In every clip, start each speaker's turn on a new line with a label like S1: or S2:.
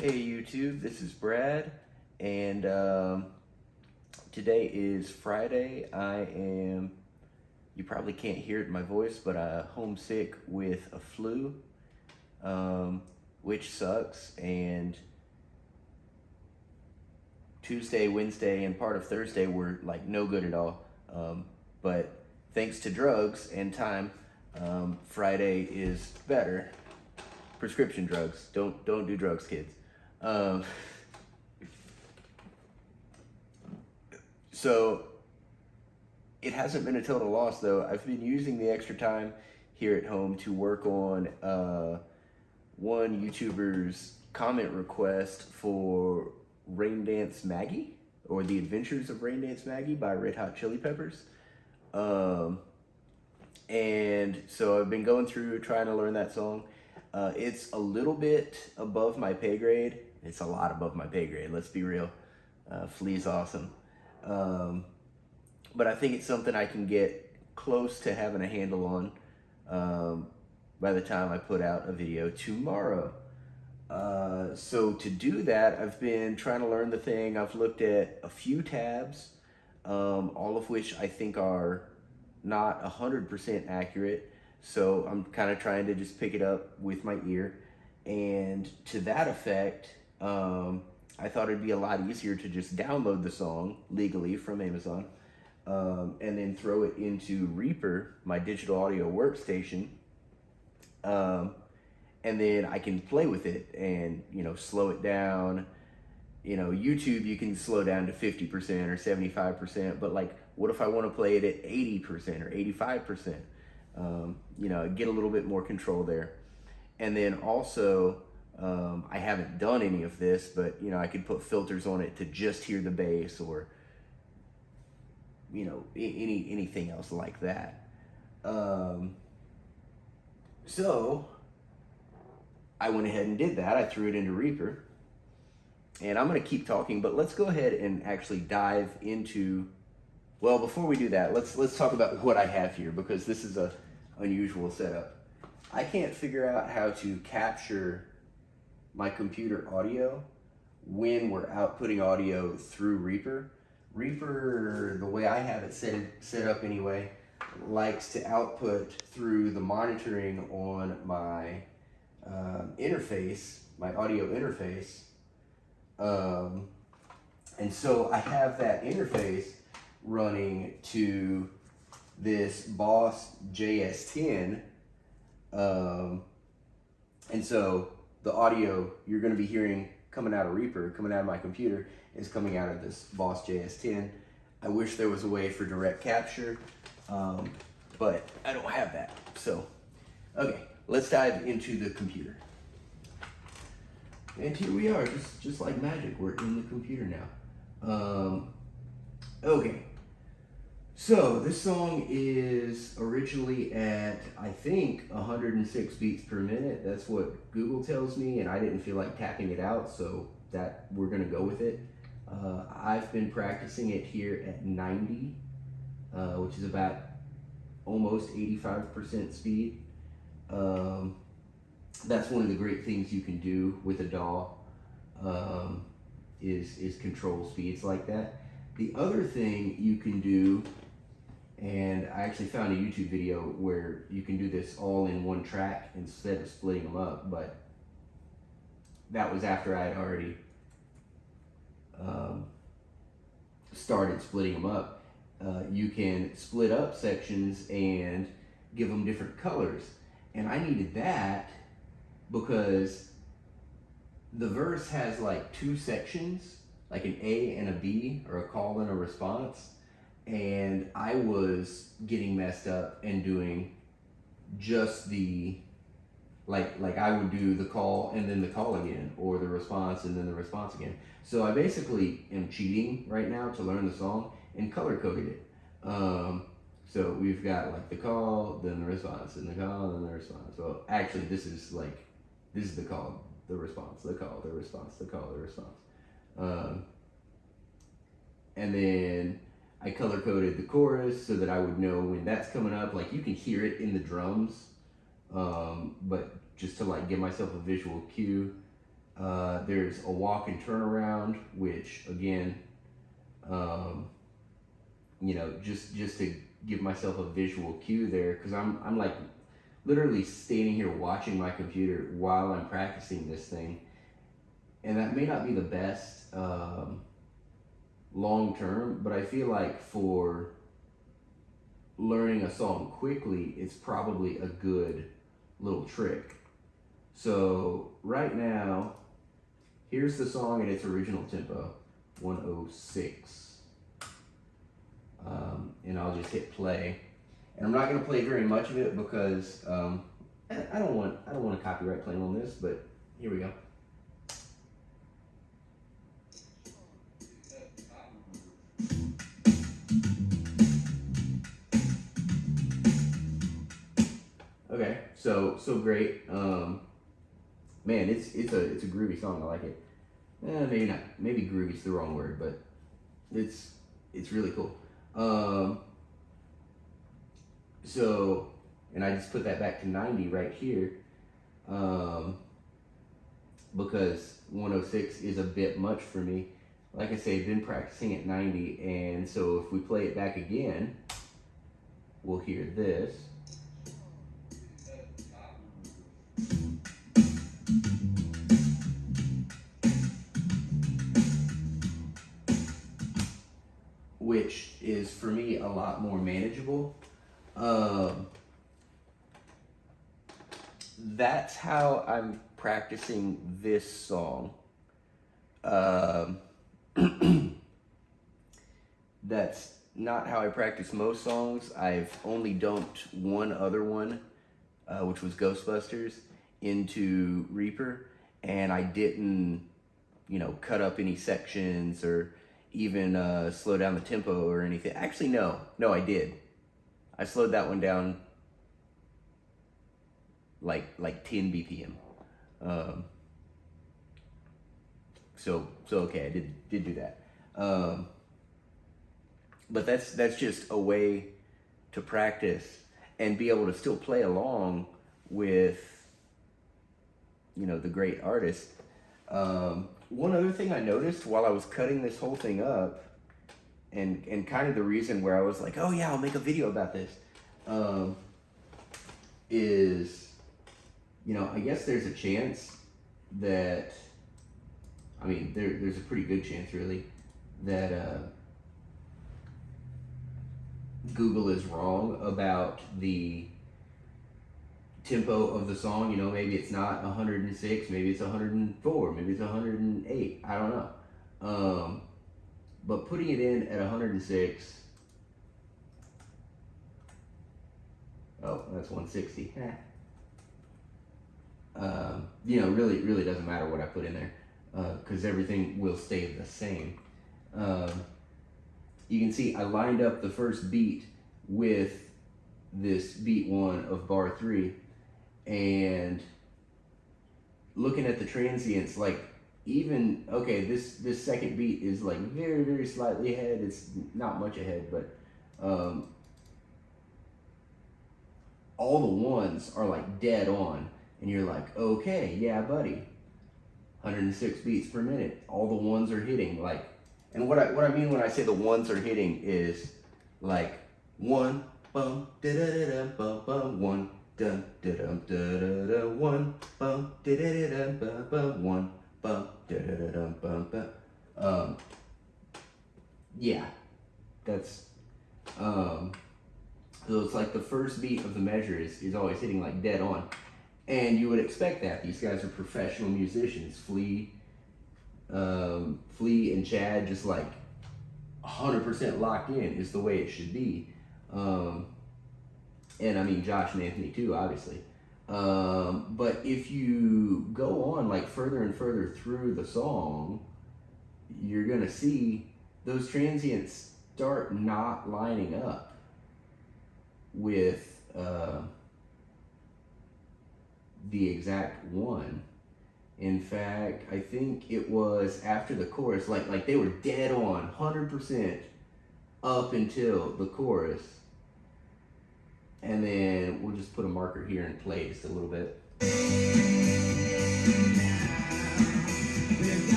S1: Hey YouTube, this is Brad, and today is Friday. You probably can't hear it in my voice, but homesick with a flu, which sucks, and Tuesday, Wednesday, and part of Thursday were like no good at all. But thanks to drugs and time, Friday is better. Prescription drugs. Don't do drugs, kids. Um, so it hasn't been a total loss though. I've been using the extra time here at home to work on one YouTuber's comment request for Raindance Maggie, or The Adventures of Raindance Maggie by Red Hot Chili Peppers. Um, and so I've been going through trying to learn that song. It's a little bit above my pay grade. It's a lot above my pay grade, let's be real. Flea's awesome. But I think it's something I can get close to having a handle on by the time I put out a video tomorrow. So to do that, I've been trying to learn the thing. I've looked at a few tabs, all of which I think are not 100% accurate. So I'm kind of trying to just pick it up with my ear. And to that effect, I thought it'd be a lot easier to just download the song legally from Amazon, and then throw it into Reaper, my digital audio workstation. And then I can play with it and, slow it down. YouTube, you can slow down to 50% or 75%, but like, what if I want to play it at 80% or 85%? Get a little bit more control there. And then also, I haven't done any of this, but I could put filters on it to just hear the bass, or anything else like that. So I went ahead and did that. I threw it into Reaper, and I'm going to keep talking, but let's go ahead and actually dive into. Well, before we do that, let's talk about what I have here, because this is a unusual setup. I can't figure out how to capture my computer audio when we're outputting audio through Reaper. Reaper, the way I have it set up anyway, likes to output through the monitoring on my interface, my audio interface. And so I have that interface running to this Boss JS10, and so the audio you're going to be hearing coming out of Reaper, coming out of my computer, is coming out of this Boss JS10. I wish there was a way for direct capture, but I don't have that. So, okay, let's dive into the computer. And here we are, just like magic, we're in the computer now. Okay. So this song is originally at, I think, 106 beats per minute. That's what Google tells me, and I didn't feel like tapping it out, so that we're gonna go with it. I've been practicing it here at 90, which is about almost 85% speed. That's one of the great things you can do with a DAW, is control speeds like that. The other thing you can do, and I actually found a YouTube video where you can do this all in one track instead of splitting them up, but that was after I had already started splitting them up. You can split up sections and give them different colors. And I needed that because the verse has like two sections, like an A and a B, or a call and a response. And I was getting messed up and doing just the, like I would do the call and then the call again, or the response and then the response again. So I basically am cheating right now to learn the song and color coded it. So we've got like the call, then the response, and the call, and then the response. Well, actually this is the call, the response, the call, the response, the call, the response. And then I color coded the chorus so that I would know when that's coming up. Like, you can hear it in the drums, but just to like give myself a visual cue, There's a walk and turnaround, which again, you know, just to give myself a visual cue there, because I'm like literally standing here watching my computer while I'm practicing this thing, and that may not be the best long term, but I feel like for learning a song quickly, it's probably a good little trick. So right now, here's the song at its original tempo, 106. And I'll just hit play. And I'm not going to play very much of it because I don't want a copyright claim on this, but here we go. Okay, so great. Man, it's a groovy song. I like it. Maybe not. Maybe groovy's the wrong word, but it's really cool. So, and I just put that back to 90 right here, because 106 is a bit much for me. Like I say, I've been practicing at 90, and so if we play it back again, we'll hear this. Which is for me a lot more manageable. That's how I'm practicing this song. That's not how I practice most songs. I've only dumped one other one, which was Ghostbusters, into Reaper, and I didn't, you know, cut up any sections or even slow down the tempo or anything. Actually, no, I did. I slowed that one down like 10 BPM. So okay, I did do that. But that's just a way to practice and be able to still play along with, you know, the great artist. One other thing I noticed while I was cutting this whole thing up, and kind of the reason where I was like, oh yeah, I'll make a video about this, is, you know, I guess there's a chance that, I mean, there's a pretty good chance really that Google is wrong about the tempo of the song. You know, maybe it's not 106, maybe it's 104, maybe it's 108, I don't know. But putting it in at 106, oh, that's 160. You know, really doesn't matter what I put in there, because everything will stay the same. You can see I lined up the first beat with this beat 1 of bar 3, and looking at the transients, like, even, okay, this second beat is like very slightly ahead. It's not much ahead, but all the ones are like dead on, and you're like, okay, yeah, buddy, 106 beats per minute. All the ones are hitting, like, and what I mean when I say the ones are hitting is like 1 bum da da da da bum bum 1 dum da dum da da da 1 bum da da da da bum bum 1 bum da da da dum bum bum. Yeah, that's so it's like the first beat of the measure is always hitting like dead on, and you would expect that. These guys are professional musicians. Flea and Chad, just like 100% locked in is the way it should be. And I mean Josh and Anthony too, obviously. But if you go on like further and further through the song, you're gonna see those transients start not lining up with the exact one. In fact, I think it was after the chorus, like they were dead on 100% up until the chorus. And then we'll just put a marker here and play just a little bit.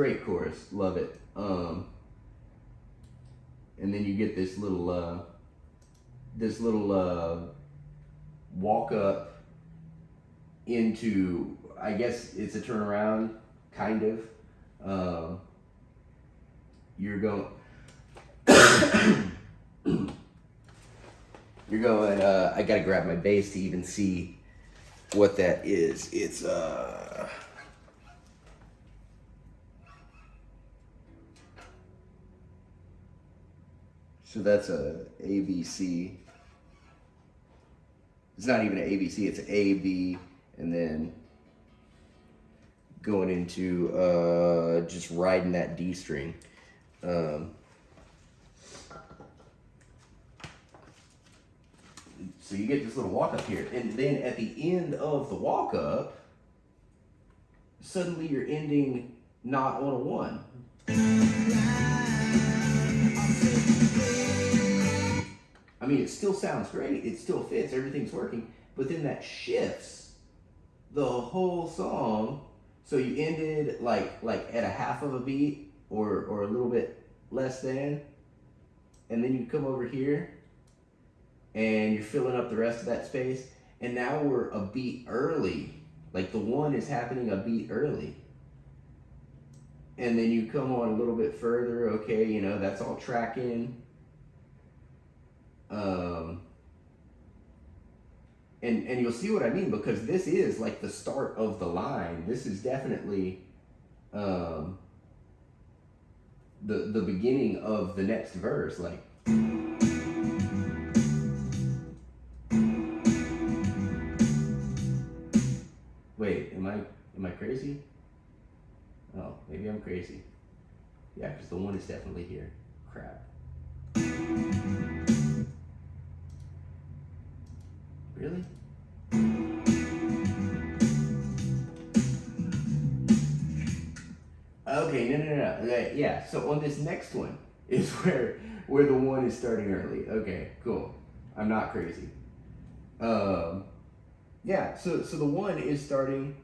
S1: great chorus, love it. And then you get this little walk up into, I guess it's a turnaround, kind of. You're going, I gotta grab my bass to even see what that is. It's, so that's a ABC. It's not even an ABC, it's an A, B, and then going into just riding that D string. So you get this little walk up here, and then at the end of the walk up, suddenly you're ending not on a 1. I mean, it still sounds great, it still fits, everything's working, but then that shifts the whole song. So you ended like at a half of a beat or a little bit less than, and then you come over here and you're filling up the rest of that space, and now we're a beat early. Like the 1 is happening a beat early. And then you come on a little bit further, okay, you know, that's all tracking. And you'll see what I mean, because this is like the start of the line. This is definitely the beginning of the next verse. Like, wait, am I crazy? Oh, maybe I'm crazy. Yeah, because the 1 is definitely here. Crap. Really? Okay, no. Okay, yeah, so on this next one is where the 1 is starting early. Okay, cool. I'm not crazy. Yeah, so the 1 is starting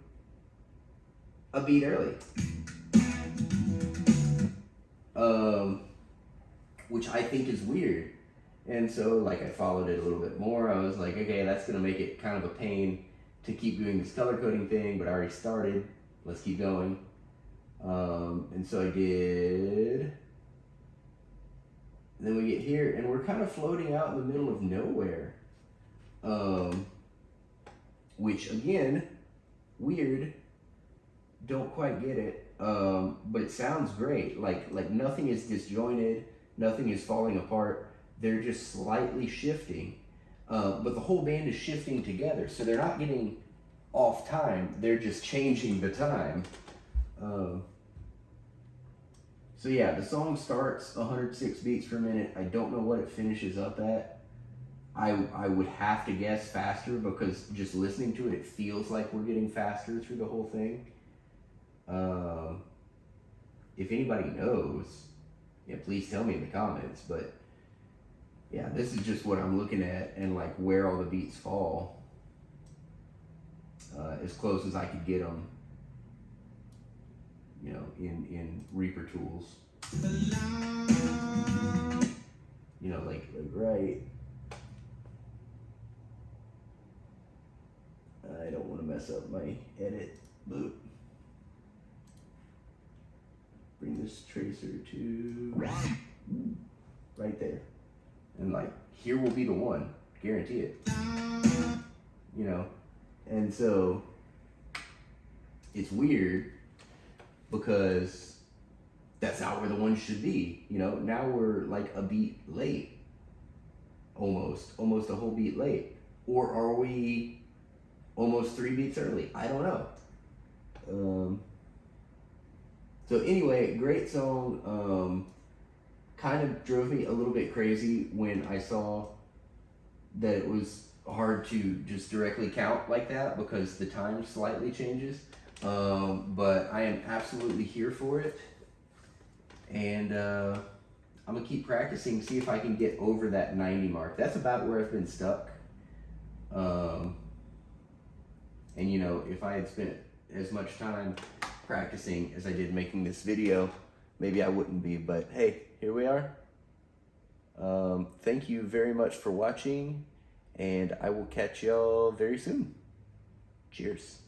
S1: a beat early. Which I think is weird. And so, like, I followed it a little bit more. I was like, okay, that's gonna make it kind of a pain to keep doing this color coding thing, but I already started. Let's keep going. And so I did. And then we get here, and we're kind of floating out in the middle of nowhere. Which, again, weird. Don't quite get it. But it sounds great. Like nothing is disjointed. Nothing is falling apart. They're just slightly shifting, but the whole band is shifting together, so they're not getting off time, they're just changing the time. So yeah, the song starts 106 beats per minute. I don't know what it finishes up at. I would have to guess faster, because just listening to it, it feels like we're getting faster through the whole thing. If anybody knows, yeah, please tell me in the comments, but yeah, this is just what I'm looking at, and like where all the beats fall, as close as I could get them, you know, in Reaper tools. You know, like right. I don't want to mess up my edit. Boop. Bring this tracer to right there. And like, here will be the 1, guarantee it. You know, and so it's weird because that's not where the 1 should be. You know, now we're like a beat late, almost a whole beat late. Or are we almost 3 beats early? I don't know. So anyway, great song. Kind of drove me a little bit crazy when I saw that it was hard to just directly count like that, because the time slightly changes. But I am absolutely here for it, and I'm gonna keep practicing, see if I can get over that 90 mark. That's about where I've been stuck. And you know, if I had spent as much time practicing as I did making this video, maybe I wouldn't be, but hey, here we are. Thank you very much for watching, and I will catch y'all very soon. Cheers.